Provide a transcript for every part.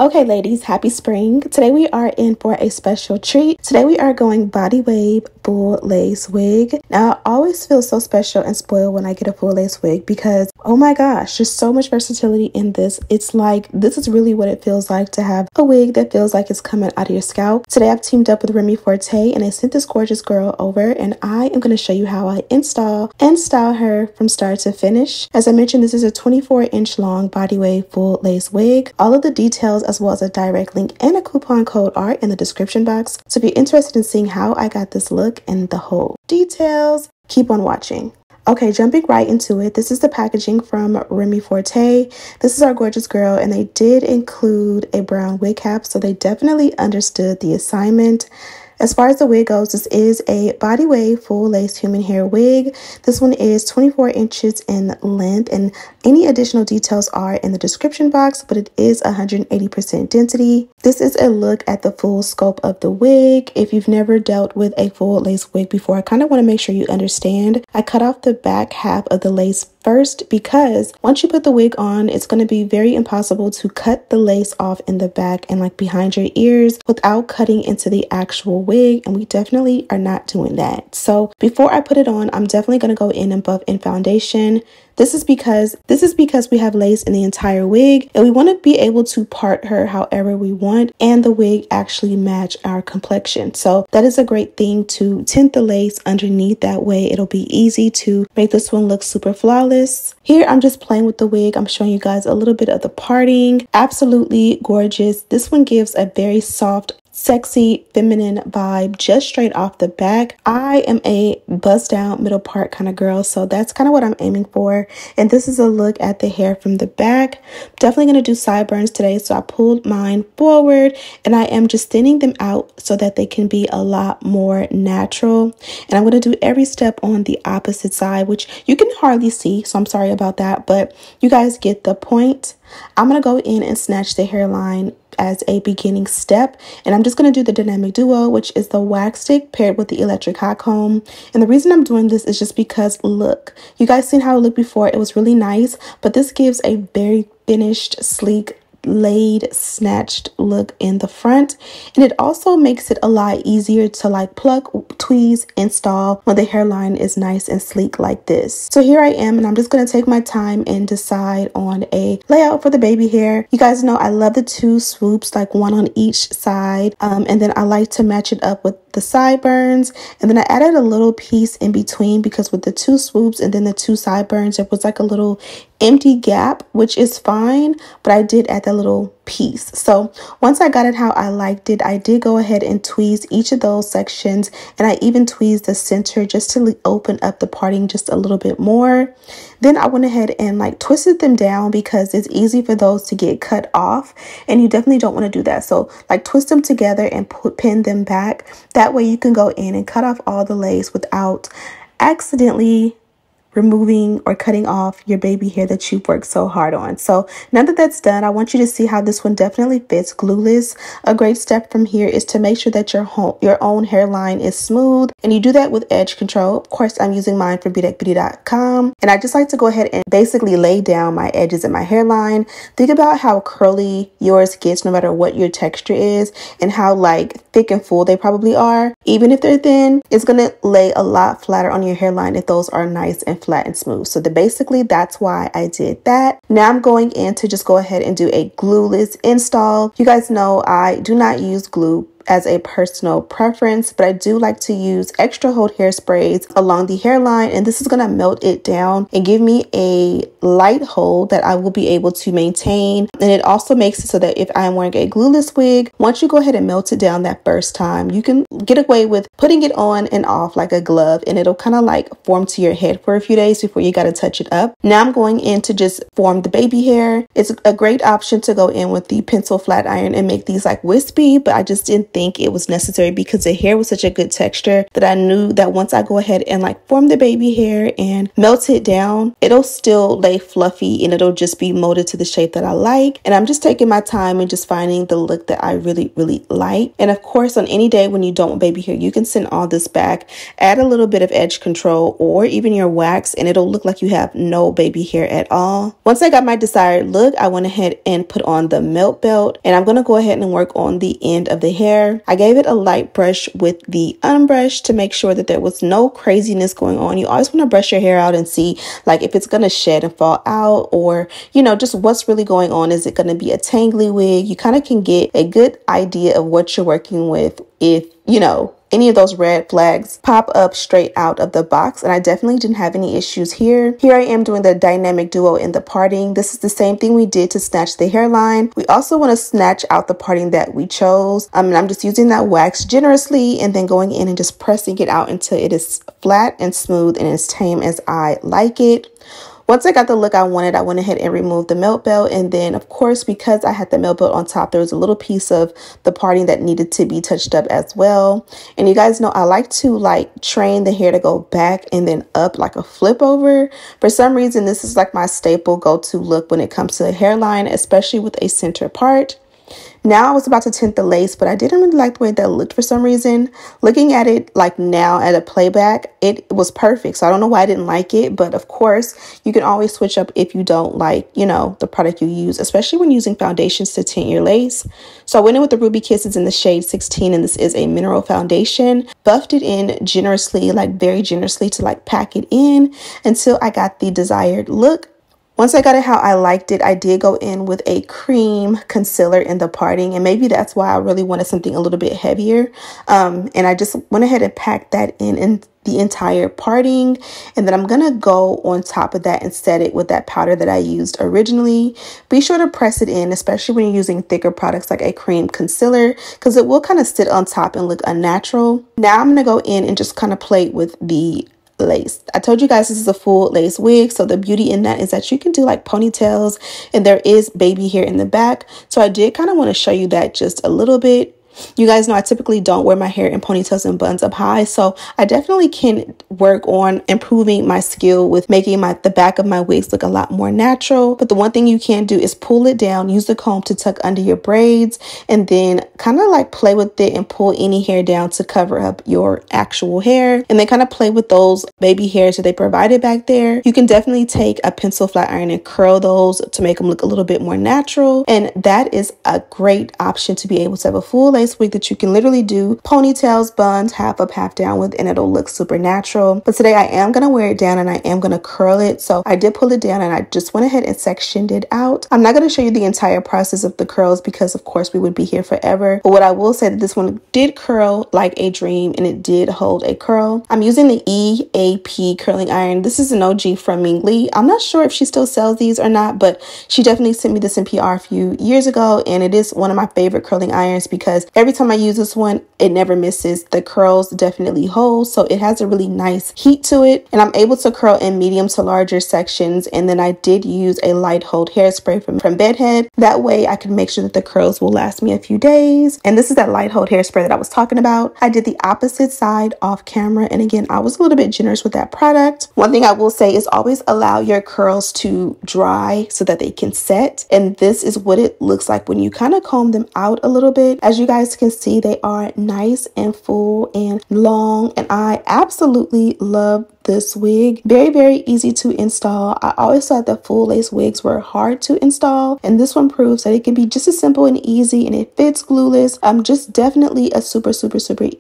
Okay, ladies, happy spring. Today we are in for a special treat. Today we are going body wave full lace wig. Now, I always feel so special and spoiled when I get a full lace wig because, oh my gosh, there's so much versatility in this. It's like, this is really what it feels like to have a wig that feels like it's coming out of your scalp. Today I've teamed up with Remyforte and I sent this gorgeous girl over and I am going to show you how I install and style her from start to finish. As I mentioned, this is a 24-inch long body wave full lace wig. All of the details as well as a direct link and a coupon code are in the description box. So if you're interested in seeing how I got this look and the whole details, keep on watching. Okay, jumping right into it, this is the packaging from Remyforte. This is our gorgeous girl and they did include a brown wig cap, so they definitely understood the assignment. As far as the wig goes, this is a body wave full lace human hair wig. This one is 24 inches in length and any additional details are in the description box, but it is 180% density. This is a look at the full scope of the wig. If you've never dealt with a full lace wig before, I kind of want to make sure you understand. I cut off the back half of the lace first because once you put the wig on, it's going to be very impossible to cut the lace off in the back and like behind your ears without cutting into the actual wig, and we definitely are not doing that. So before I put it on, I'm definitely going to go in and buff in foundation. This is because we have lace in the entire wig and we want to be able to part her however we want and the wig actually match our complexion. So that is a great thing to tint the lace underneath. That way it'll be easy to make this one look super flawless. Here I'm just playing with the wig. I'm showing you guys a little bit of the parting. Absolutely gorgeous. This one gives a very soft, sexy, feminine vibe just straight off the back. I am a bust down middle part kind of girl, so that's kind of what I'm aiming for. And this is a look at the hair from the back. Definitely going to do sideburns today, so I pulled mine forward and I am just thinning them out so that they can be a lot more natural. And I'm going to do every step on the opposite side, which you can hardly see, so I'm sorry about that, but you guys get the point. I'm going to go in and snatch the hairline as a beginning step, and I'm just going to do the dynamic duo, which is the wax stick paired with the electric hot comb. And the reason I'm doing this is just because, look, you guys seen how it looked before. It was really nice, but this gives a very finished, sleek, laid, snatched look in the front, and it also makes it a lot easier to like pluck, tweeze, install when the hairline is nice and sleek like this. So here I am, and I'm just going to take my time and decide on a layout for the baby hair. You guys know I love the two swoops, like one on each side, and then I like to match it up with the sideburns, and then I added a little piece in between because with the two swoops and then the two sideburns there was like a little empty gap, which is fine, but I did add that little piece. So once I got it how I liked it, I did go ahead and tweeze each of those sections, and I even tweezed the center just to open up the parting just a little bit more. Then I went ahead and like twisted them down because it's easy for those to get cut off, and you definitely don't want to do that. So like twist them together and pin them back. That way you can go in and cut off all the lace without accidentally removing or cutting off your baby hair that you've worked so hard on. So now that that's done, I want you to see how this one definitely fits glueless. A great step from here is to make sure that your own hairline is smooth, and you do that with edge control. Of course, I'm using mine from bedeck.com, and I just like to go ahead and basically lay down my edges and my hairline. Think about how curly yours gets no matter what your texture is, and how like thick and full they probably are. Even if they're thin, it's gonna lay a lot flatter on your hairline if those are nice and flat and smooth. So basically that's why I did that. Now I'm going in to just go ahead and do a glueless install. You guys know I do not use glue as a personal preference, but I do like to use extra hold hairsprays along the hairline, and this is going to melt it down and give me a light hold that I will be able to maintain. And it also makes it so that if I'm wearing a glueless wig, once you go ahead and melt it down that first time, you can get away with putting it on and off like a glove, and it'll kind of like form to your head for a few days before you got to touch it up. Now I'm going in to just form the baby hair. It's a great option to go in with the pencil flat iron and make these like wispy, but I just didn't think think it was necessary because the hair was such a good texture that I knew that once I go ahead and like form the baby hair and melt it down, it'll still lay fluffy and it'll just be molded to the shape that I like. And I'm just taking my time and just finding the look that I really like. And of course, on any day when you don't want baby hair, you can send all this back, add a little bit of edge control or even your wax, and it'll look like you have no baby hair at all. Once I got my desired look, I went ahead and put on the melt belt, and I'm going to go ahead and work on the end of the hair. I gave it a light brush with the unbrush to make sure that there was no craziness going on. You always want to brush your hair out and see like if it's going to shed and fall out, or you know, just what's really going on. Is it going to be a tangly wig? You kind of can get a good idea of what you're working with if, you know, any of those red flags pop up straight out of the box. And I definitely didn't have any issues here. Here I am doing the dynamic duo in the parting. This is the same thing we did to snatch the hairline. We also want to snatch out the parting that we chose. And I'm just using that wax generously and then going in and just pressing it out until it is flat and smooth and as tame as I like it. Once I got the look I wanted, I went ahead and removed the melt belt. And then, of course, because I had the melt belt on top, there was a little piece of the parting that needed to be touched up as well. And you guys know I like to like train the hair to go back and then up like a flip over. For some reason, this is like my staple go-to look when it comes to the hairline, especially with a center part. Now I was about to tint the lace, but I didn't really like the way that looked for some reason. Looking at it like now at a playback, it was perfect. So I don't know why I didn't like it, but of course you can always switch up if you don't like, you know, the product you use, especially when using foundations to tint your lace. So I went in with the Ruby Kisses in the shade 16, and this is a mineral foundation. Buffed it in generously, like very generously, to like pack it in until I got the desired look. Once I got it how I liked it, I did go in with a cream concealer in the parting, and maybe that's why I really wanted something a little bit heavier. And I just went ahead and packed that in the entire parting, and then I'm gonna go on top of that and set it with that powder that I used originally. Be sure to press it in, especially when you're using thicker products like a cream concealer, because it will kind of sit on top and look unnatural. Now I'm gonna go in and just kind of play with the lace. I told you guys this is a full lace wig, so the beauty in that is that you can do like ponytails and there is baby hair in the back. So I did kind of want to show you that just a little bit. You guys know I typically don't wear my hair in ponytails and buns up high, so I definitely can work on improving my skill with making the back of my wigs look a lot more natural. But the one thing you can do is pull it down, use the comb to tuck under your braids, and then kind of like play with it and pull any hair down to cover up your actual hair, and then kind of play with those baby hairs that they provided back there. You can definitely take a pencil flat iron and curl those to make them look a little bit more natural, and that is a great option to be able to have a full lace wig that you can literally do ponytails, buns, half up, half down with, and it'll look super natural. But today I am going to wear it down and I am going to curl it. So I did pull it down and I just went ahead and sectioned it out. I'm not going to show you the entire process of the curls because of course we would be here forever. But what I will say that this one did curl like a dream and it did hold a curl. I'm using the EAP curling iron. This is an OG from Mingli. I'm not sure if she still sells these or not, but she definitely sent me this in PR a few years ago, and it is one of my favorite curling irons because every time I use this one, it never misses. The curls definitely hold, so it has a really nice heat to it, and I'm able to curl in medium to larger sections. And then I did use a light hold hairspray from Bedeck. That way I can make sure that the curls will last me a few days. And this is that light hold hairspray that I was talking about. I did the opposite side off camera, and again, I was a little bit generous with that product. One thing I will say is always allow your curls to dry so that they can set, and this is what it looks like when you kind of comb them out a little bit. As you guys can see, they are nice and full and long, and I absolutely love this wig. Very easy to install. I always thought that full lace wigs were hard to install, and this one proves that it can be just as simple and easy, and it fits glueless. Just definitely a super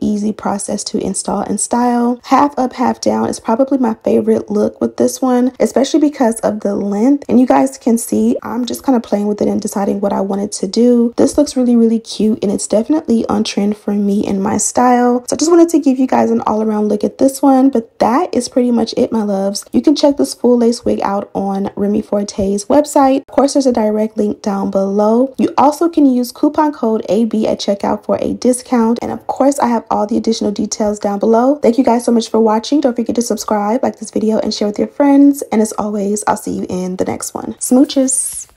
easy process to install and style. Half up, half down is probably my favorite look with this one, especially because of the length. And you guys can see I'm just kind of playing with it and deciding what I wanted to do. This looks really cute, and it's definitely on trend for me and my style. So I just wanted to give you guys an all-around look at this one, but that is pretty much it, my loves. You can check this full lace wig out on Remyforte's website. Of course, there's a direct link down below. You also can use coupon code AB at checkout for a discount, and of course I have all the additional details down below. Thank you guys so much for watching. Don't forget to subscribe, like this video, and share with your friends, and as always, I'll see you in the next one. Smooches.